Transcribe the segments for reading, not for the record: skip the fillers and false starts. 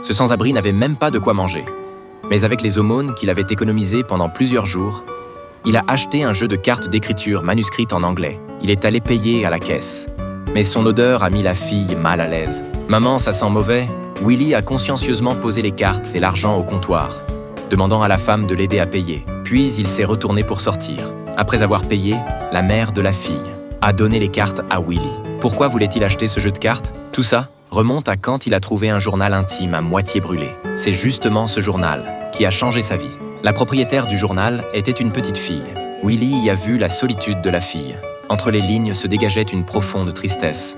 Ce sans-abri n'avait même pas de quoi manger. Mais avec les aumônes qu'il avait économisées pendant plusieurs jours, il a acheté un jeu de cartes d'écriture manuscrite en anglais. Il est allé payer à la caisse. Mais son odeur a mis la fille mal à l'aise. « Maman, ça sent mauvais ?» Willy a consciencieusement posé les cartes et l'argent au comptoir, demandant à la femme de l'aider à payer. Puis il s'est retourné pour sortir. Après avoir payé, la mère de la fille a donné les cartes à Willy. Pourquoi voulait-il acheter ce jeu de cartes? Tout ça remonte à quand il a trouvé un journal intime à moitié brûlé. C'est justement ce journal qui a changé sa vie. La propriétaire du journal était une petite fille. Willy y a vu la solitude de la fille. Entre les lignes se dégageait une profonde tristesse.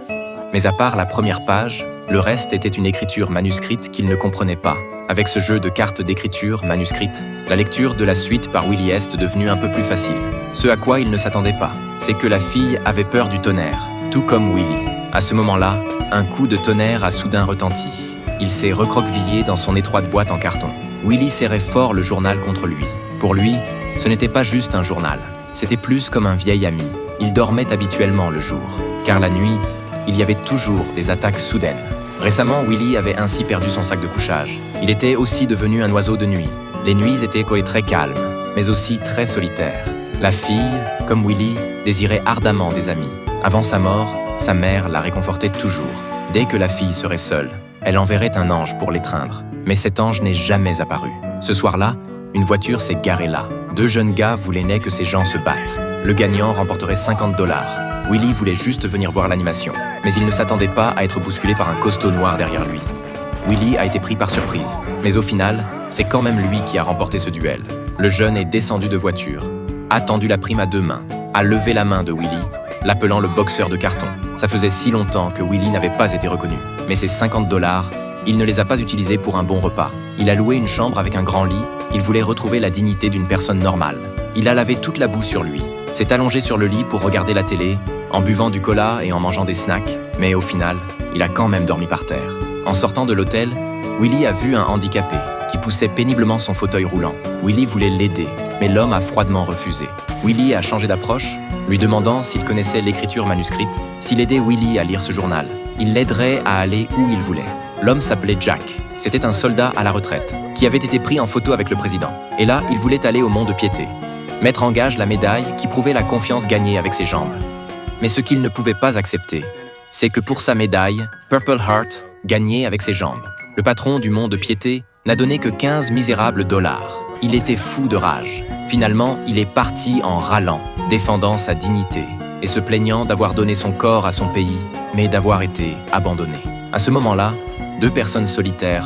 Mais à part la première page, le reste était une écriture manuscrite qu'il ne comprenait pas. Avec ce jeu de cartes d'écriture manuscrite, la lecture de la suite par Willy est devenue un peu plus facile. Ce à quoi il ne s'attendait pas, c'est que la fille avait peur du tonnerre, tout comme Willy. À ce moment-là, un coup de tonnerre a soudain retenti. Il s'est recroquevillé dans son étroite boîte en carton. Willy serrait fort le journal contre lui. Pour lui, ce n'était pas juste un journal, c'était plus comme un vieil ami. Il dormait habituellement le jour, car la nuit, il y avait toujours des attaques soudaines. Récemment, Willy avait ainsi perdu son sac de couchage. Il était aussi devenu un oiseau de nuit. Les nuits étaient très calmes, mais aussi très solitaires. La fille, comme Willy, désirait ardemment des amis. Avant sa mort, sa mère la réconfortait toujours. Dès que la fille serait seule, elle enverrait un ange pour l'étreindre. Mais cet ange n'est jamais apparu. Ce soir-là, une voiture s'est garée là. 2 jeunes gars voulaient que ces gens se battent. Le gagnant remporterait $50. Willy voulait juste venir voir l'animation, mais il ne s'attendait pas à être bousculé par un costaud noir derrière lui. Willy a été pris par surprise, mais au final, c'est quand même lui qui a remporté ce duel. Le jeune est descendu de voiture, a tendu la prime à 2 mains, a levé la main de Willy, l'appelant le boxeur de carton. Ça faisait si longtemps que Willy n'avait pas été reconnu. Mais ces $50, il ne les a pas utilisés pour un bon repas. Il a loué une chambre avec un grand lit, il voulait retrouver la dignité d'une personne normale. Il a lavé toute la boue sur lui, s'est allongé sur le lit pour regarder la télé, en buvant du cola et en mangeant des snacks, mais au final, il a quand même dormi par terre. En sortant de l'hôtel, Willy a vu un handicapé qui poussait péniblement son fauteuil roulant. Willy voulait l'aider, mais l'homme a froidement refusé. Willy a changé d'approche, lui demandant s'il connaissait l'écriture manuscrite, s'il aidait Willy à lire ce journal. Il l'aiderait à aller où il voulait. L'homme s'appelait Jack. C'était un soldat à la retraite, qui avait été pris en photo avec le président. Et là, il voulait aller au mont-de-piété, mettre en gage la médaille qui prouvait la confiance gagnée avec ses jambes. Mais ce qu'il ne pouvait pas accepter, c'est que pour sa médaille, Purple Heart gagnait avec ses jambes. Le patron du mont-de-piété n'a donné que 15 misérables dollars. Il était fou de rage. Finalement, il est parti en râlant, défendant sa dignité et se plaignant d'avoir donné son corps à son pays, mais d'avoir été abandonné. À ce moment-là, 2 personnes solitaires